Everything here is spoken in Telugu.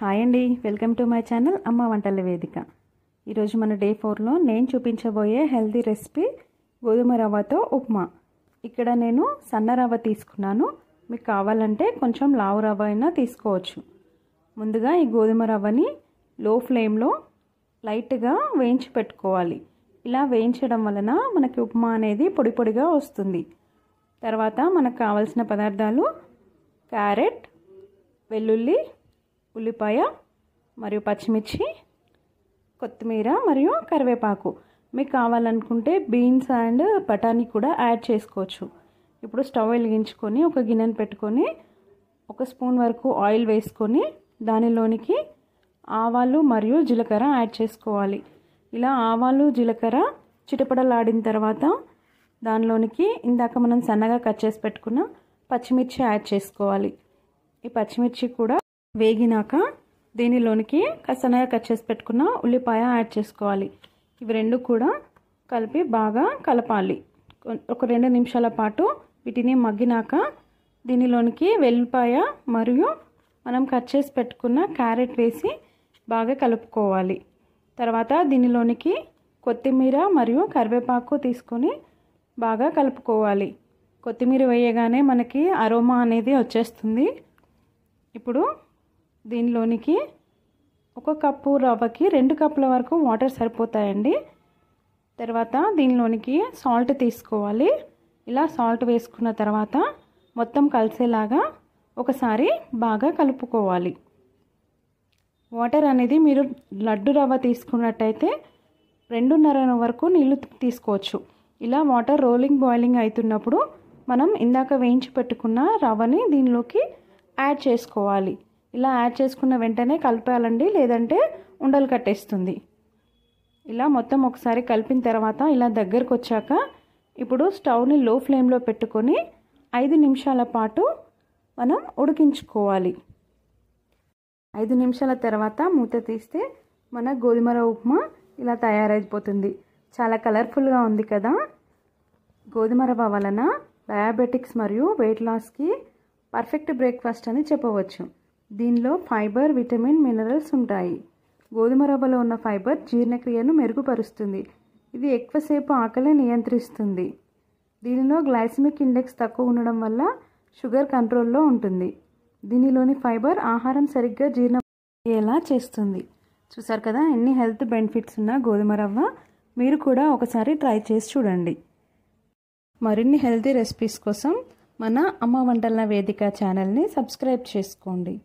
హాయ్ అండి, వెల్కమ్ టు మై ఛానల్ అమ్మ వంటల వేదిక. ఈరోజు మన డే 4లో నేను చూపించబోయే హెల్తీ రెసిపీ గోధుమ రవ్వతో ఉప్మా. ఇక్కడ నేను సన్న రవ్వ తీసుకున్నాను. మీకు కావాలంటే కొంచెం లావు రవ్వ అయినా తీసుకోవచ్చు. ముందుగా ఈ గోధుమ రవ్వని లో ఫ్లేమ్లో లైట్గా వేయించి పెట్టుకోవాలి. ఇలా వేయించడం వలన మనకి ఉప్మా అనేది పొడి పొడిగా వస్తుంది. తర్వాత మనకు కావాల్సిన పదార్థాలు క్యారెట్, వెల్లుల్లి, ఉల్లిపాయ మరియు పచ్చిమిర్చి, కొత్తిమీర మరియు కరివేపాకు. మీకు కావాలనుకుంటే బీన్స్ అండ్ బఠానీ కూడా యాడ్ చేసుకోవచ్చు. ఇప్పుడు స్టవ్ వెలిగించుకొని ఒక గిన్నెను పెట్టుకొని 1 స్పూన్ వరకు ఆయిల్ వేసుకొని దానిలోనికి ఆవాలు మరియు జీలకర్ర యాడ్ చేసుకోవాలి. ఇలా ఆవాలు జీలకర్ర చిటపటలాడిన తర్వాత దానిలోనికి ఇందాక మనం సన్నగా కట్ చేసి పెట్టుకున్న పచ్చిమిర్చి యాడ్ చేసుకోవాలి. ఈ పచ్చిమిర్చి కూడా వేగినాక దీనిలోనికి సన్నగా కట్ చేసి పెట్టుకున్న ఉల్లిపాయ యాడ్ చేసుకోవాలి. ఇవి రెండు కూడా కలిపి బాగా కలపాలి. ఒక 2 నిమిషాల పాటు వీటిని మగ్గినాక దీనిలోనికి వెల్లిపాయ మరియు మనం కట్ చేసి పెట్టుకున్న క్యారెట్ వేసి బాగా కలుపుకోవాలి. తర్వాత దీనిలోనికి కొత్తిమీర మరియు కరివేపాకు తీసుకొని బాగా కలుపుకోవాలి. కొత్తిమీర వేయగానే మనకి అరోమా అనేది వచ్చేస్తుంది. ఇప్పుడు దీనిలోనికి 1 కప్పు రవ్వకి 2 కప్పుల వరకు వాటర్ సరిపోతాయండి. తర్వాత దీనిలోనికి సాల్ట్ తీసుకోవాలి. ఇలా సాల్ట్ వేసుకున్న తర్వాత మొత్తం కలిసేలాగా ఒకసారి బాగా కలుపుకోవాలి. వాటర్ అనేది మీరు లడ్డు రవ్వ తీసుకున్నట్టయితే 2.5 వరకు నీళ్లు తీసుకోవచ్చు. ఇలా వాటర్ రోలింగ్ బాయిలింగ్ అవుతున్నప్పుడు మనం ఇందాక వేయించి పెట్టుకున్న రవ్వని దీనిలోకి యాడ్ చేసుకోవాలి. ఇలా యాడ్ చేసుకున్న వెంటనే కలిపేయాలండి, లేదంటే ఉండలు కట్టేస్తుంది. ఇలా మొత్తం ఒకసారి కలిపిన తర్వాత ఇలా దగ్గరకు వచ్చాక ఇప్పుడు స్టవ్ని లో ఫ్లేమ్లో పెట్టుకొని 5 నిమిషాల పాటు మనం ఉడికించుకోవాలి. 5 నిమిషాల తర్వాత మూత తీస్తే మన గోధుమ రవ్వ ఉప్మా ఇలా తయారైపోతుంది. చాలా కలర్ఫుల్గా ఉంది కదా. గోధుమ రవ్వ వలన డయాబెటిక్స్ మరియు వెయిట్ లాస్కి పర్ఫెక్ట్ బ్రేక్ఫాస్ట్ అని చెప్పవచ్చు. దీనిలో ఫైబర్, విటమిన్, మినరల్స్ ఉంటాయి. గోధుమ రవ్వలో ఉన్న ఫైబర్ జీర్ణక్రియను మెరుగుపరుస్తుంది. ఇది ఎక్కువసేపు ఆకలి నియంత్రిస్తుంది. దీనిలో గ్లైసెమిక్ ఇండెక్స్ తక్కువ ఉండడం వల్ల షుగర్ కంట్రోల్లో ఉంటుంది. దీనిలోని ఫైబర్ ఆహారం సరిగ్గా జీర్ణం అయ్యేలా చేస్తుంది. చూసారు కదా ఎన్ని హెల్త్ బెనిఫిట్స్ ఉన్న గోధుమ రవ్వ. మీరు కూడా ఒకసారి ట్రై చేసి చూడండి. మరిన్ని హెల్తీ రెసిపీస్ కోసం మన అమ్మ వంటల వేదిక ఛానల్ని సబ్స్క్రైబ్ చేసుకోండి.